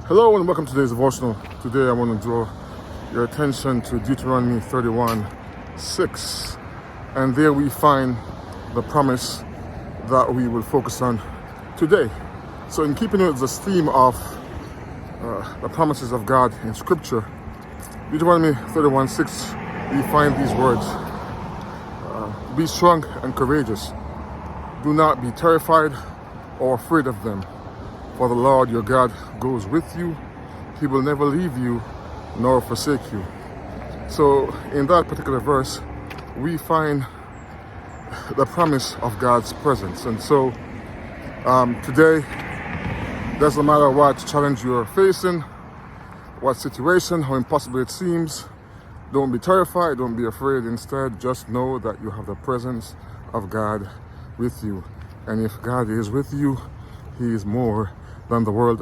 Hello and welcome to today's devotional. Today I want to draw your attention to Deuteronomy 31:6, and there we find the promise that we will focus on today. So in keeping with this theme of the promises of God in Scripture, Deuteronomy 31:6, we find these words: be strong and courageous. Do not be terrified or afraid of them. For the Lord your God goes with you. He will never leave you nor forsake you. So in that particular verse, we find the promise of God's presence. And so today, doesn't matter what challenge you're facing, what situation, how impossible it seems, don't be terrified, don't be afraid. Instead, just know that you have the presence of God with you. And if God is with you, He is more than the world